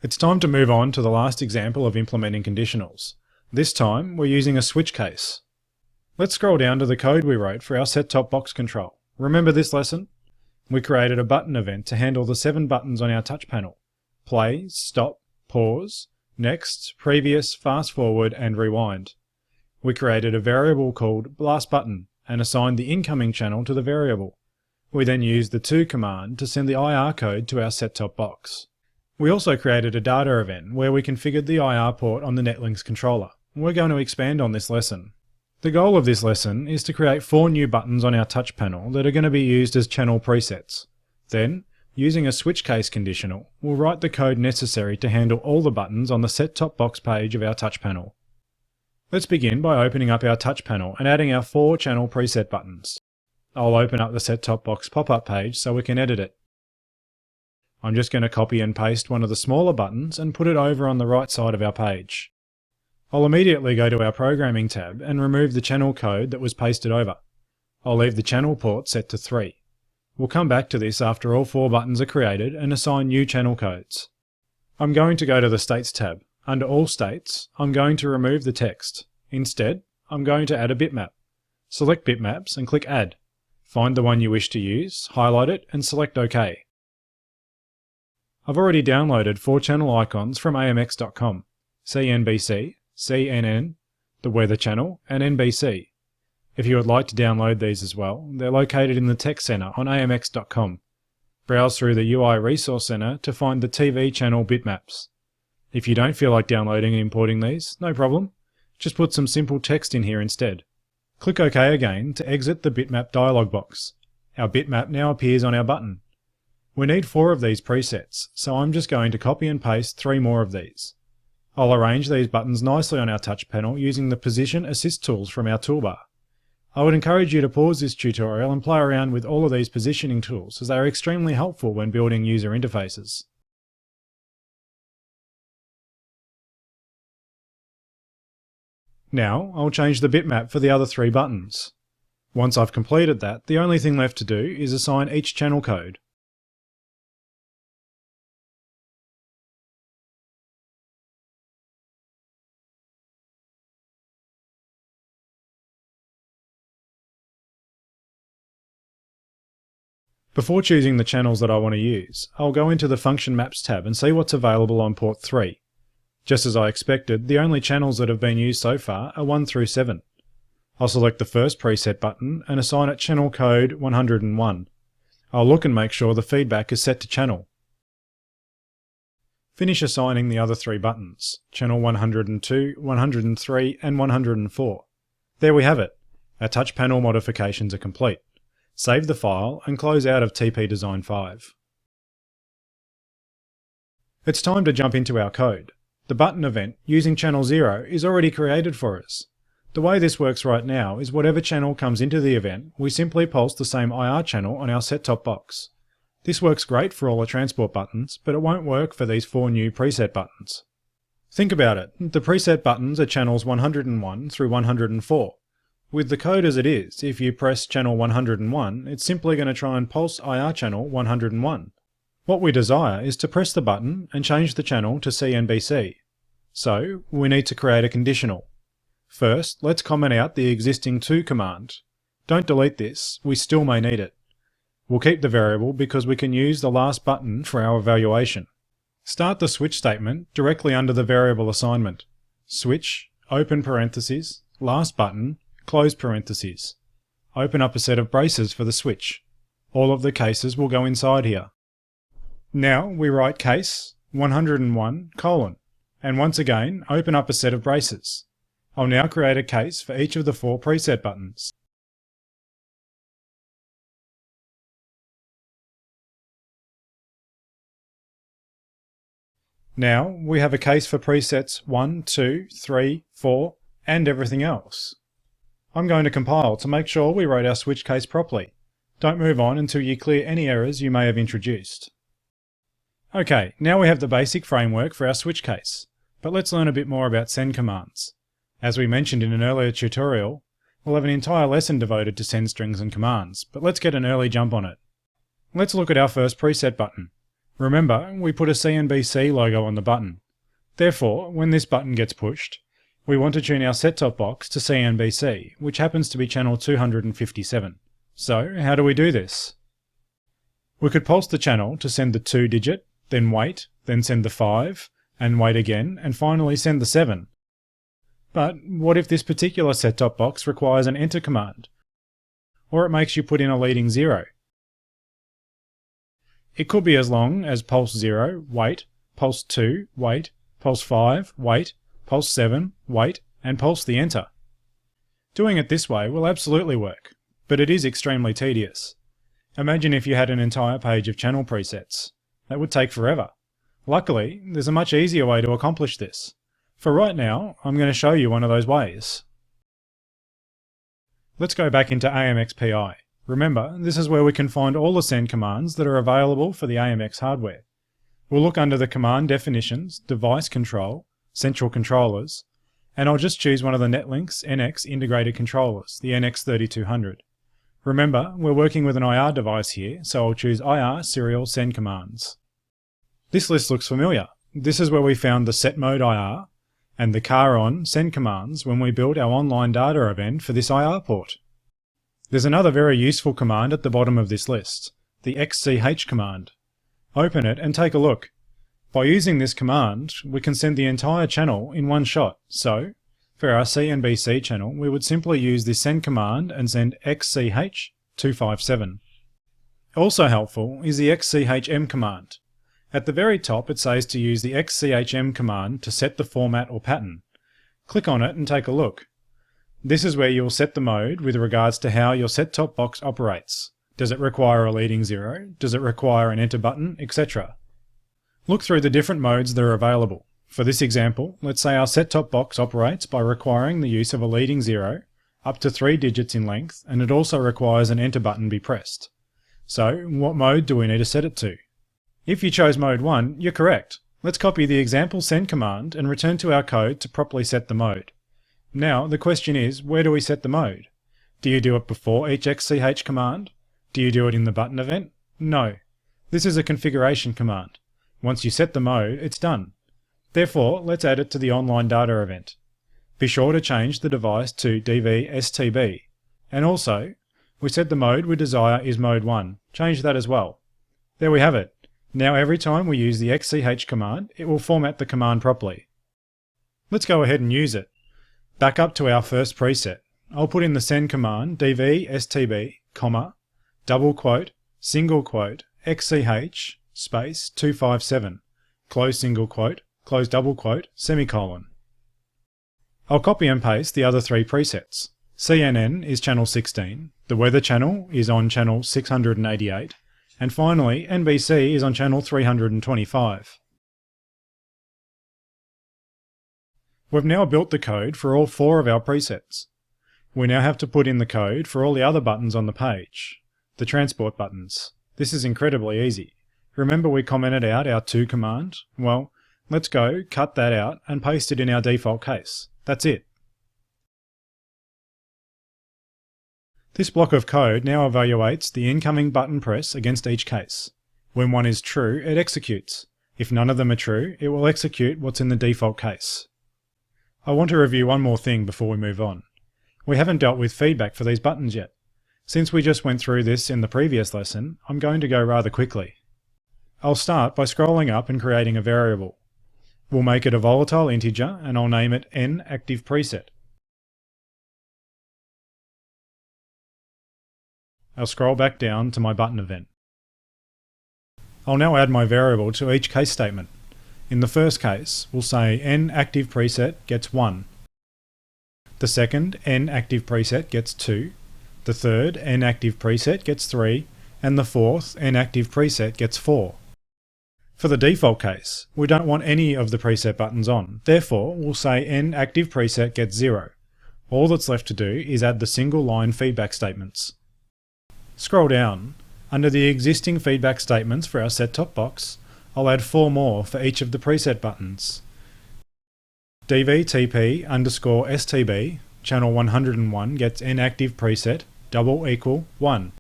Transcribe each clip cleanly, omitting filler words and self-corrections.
It's time to move on to the last example of implementing conditionals. This time, we're using a switch case. Let's scroll down to the code we wrote for our set-top box control. Remember this lesson? We created a button event to handle the 7 buttons on our touch panel: play, stop, pause, next, previous, fast forward, and rewind. We created a variable called last button and assigned the incoming channel to the variable. We then used the to command to send the IR code to our set-top box. We also created a data event where we configured the IR port on the Netlink's controller. We're going to expand on this lesson. The goal of this lesson is to create 4 new buttons on our touch panel that are going to be used as channel presets. Then, using a switch case conditional, we'll write the code necessary to handle all the buttons on the set-top box page of our touch panel. Let's begin by opening up our touch panel and adding our 4 channel preset buttons. I'll open up the set-top box pop-up page so we can edit it. I'm just going to copy and paste one of the smaller buttons and put it over on the right side of our page. I'll immediately go to our Programming tab and remove the channel code that was pasted over. I'll leave the channel port set to 3. We'll come back to this after all 4 buttons are created and assign new channel codes. I'm going to go to the States tab. Under All States, I'm going to remove the text. Instead, I'm going to add a bitmap. Select Bitmaps and click Add. Find the one you wish to use, highlight it, and select OK. I've already downloaded 4 channel icons from amx.com: CNBC, CNN, the Weather Channel, and NBC. If you would like to download these as well, they're located in the Tech Center on amx.com. Browse through the UI Resource Center to find the TV channel bitmaps. If you don't feel like downloading and importing these, no problem. Just put some simple text in here instead. Click OK again to exit the bitmap dialog box. Our bitmap now appears on our button. We need 4 of these presets, so I'm just going to copy and paste 3 more of these. I'll arrange these buttons nicely on our touch panel using the Position Assist tools from our toolbar. I would encourage you to pause this tutorial and play around with all of these positioning tools, as they are extremely helpful when building user interfaces. Now, I'll change the bitmap for the other 3 buttons. Once I've completed that, the only thing left to do is assign each channel code. Before choosing the channels that I want to use, I'll go into the Function Maps tab and see what's available on port 3. Just as I expected, the only channels that have been used so far are 1 through 7. I'll select the first preset button and assign it channel code 101. I'll look and make sure the feedback is set to channel. Finish assigning the other 3 buttons, channel 102, 103 and 104. There we have it. Our touch panel modifications are complete. Save the file and close out of TP Design 5. It's time to jump into our code. The button event using channel 0 is already created for us. The way this works right now is whatever channel comes into the event, we simply pulse the same IR channel on our set-top box. This works great for all the transport buttons, but it won't work for these 4 new preset buttons. Think about it. The preset buttons are channels 101 through 104. With the code as it is, if you press channel 101, it's simply going to try and pulse IR channel 101. What we desire is to press the button and change the channel to CNBC. So, we need to create a conditional. First, let's comment out the existing to command. Don't delete this, we still may need it. We'll keep the variable because we can use the last button for our evaluation. Start the switch statement directly under the variable assignment. Switch, open parentheses, last button, close parentheses. Open up a set of braces for the switch. All of the cases will go inside here. Now we write case 101 : and once again open up a set of braces. I'll now create a case for each of the 4 preset buttons. Now we have a case for presets 1, 2, 3, 4 and everything else. I'm going to compile to make sure we wrote our switch case properly. Don't move on until you clear any errors you may have introduced. Okay, now we have the basic framework for our switch case, but let's learn a bit more about send commands. As we mentioned in an earlier tutorial, we'll have an entire lesson devoted to send strings and commands, but let's get an early jump on it. Let's look at our first preset button. Remember, we put a CNBC logo on the button. Therefore, when this button gets pushed, we want to tune our set-top box to CNBC, which happens to be channel 257. So, how do we do this? We could pulse the channel to send the 2-digit, then wait, then send the 5, and wait again, and finally send the 7. But what if this particular set-top box requires an enter command? Or it makes you put in a leading 0? It could be as long as pulse 0, wait, pulse 2, wait, pulse 5, wait, pulse 7, wait, and pulse the enter. Doing it this way will absolutely work, but it is extremely tedious. Imagine if you had an entire page of channel presets. That would take forever. Luckily, there's a much easier way to accomplish this. For right now, I'm going to show you one of those ways. Let's go back into AMXPI. Remember, this is where we can find all the send commands that are available for the AMX hardware. We'll look under the command definitions, device control, central controllers, and I'll just choose one of the Netlink's NX integrated controllers, the NX3200. Remember, we're working with an IR device here, so I'll choose IR serial send commands. This list looks familiar. This is where we found the set mode IR and the car on send commands when we built our online data event for this IR port. There's another very useful command at the bottom of this list, the XCH command. Open it and take a look. By using this command, we can send the entire channel in one shot. So, for our CNBC channel, we would simply use this send command and send XCH 257. Also helpful is the XCHM command. At the very top it says to use the XCHM command to set the format or pattern. Click on it and take a look. This is where you'll set the mode with regards to how your set-top box operates. Does it require a leading 0? Does it require an enter button, etc.? Look through the different modes that are available. For this example, let's say our set-top box operates by requiring the use of a leading 0, up to 3 digits in length, and it also requires an enter button be pressed. So, what mode do we need to set it to? If you chose mode 1, you're correct. Let's copy the example send command and return to our code to properly set the mode. Now, the question is, where do we set the mode? Do you do it before each XCH command? Do you do it in the button event? No. This is a configuration command. Once you set the mode, it's done. Therefore, let's add it to the online data event. Be sure to change the device to DVSTB. And also, we said the mode we desire is mode 1. Change that as well. There we have it. Now every time we use the XCH command, it will format the command properly. Let's go ahead and use it. Back up to our first preset. I'll put in the send command dvstb, comma, double quote, single quote, XCH, space 257, close single quote, close double quote, semicolon. I'll copy and paste the other 3 presets. CNN is channel 16, the weather channel is on channel 688, and finally NBC is on channel 325. We've now built the code for all 4 of our presets. We now have to put in the code for all the other buttons on the page, the transport buttons. This is incredibly easy. Remember we commented out our to command? Well, let's go, cut that out, and paste it in our default case. That's it. This block of code now evaluates the incoming button press against each case. When one is true, it executes. If none of them are true, it will execute what's in the default case. I want to review one more thing before we move on. We haven't dealt with feedback for these buttons yet. Since we just went through this in the previous lesson, I'm going to go rather quickly. I'll start by scrolling up and creating a variable. We'll make it a volatile integer and I'll name it nActivePreset. I'll scroll back down to my button event. I'll now add my variable to each case statement. In the first case, we'll say nActivePreset gets 1. The second nActivePreset gets 2. The third nActivePreset gets 3. And the fourth nActivePreset gets 4. For the default case, we don't want any of the preset buttons on. Therefore, we'll say nActivePreset gets 0. All that's left to do is add the single line feedback statements. Scroll down. Under the existing feedback statements for our set-top box, I'll add 4 more for each of the preset buttons. dvtp_stb, channel 101 gets nActivePreset double equal 1.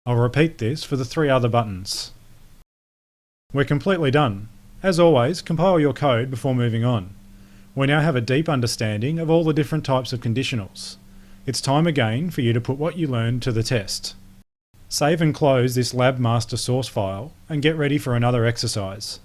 I'll repeat this for the 3 other buttons. We're completely done. As always, compile your code before moving on. We now have a deep understanding of all the different types of conditionals. It's time again for you to put what you learned to the test. Save and close this lab master source file and get ready for another exercise.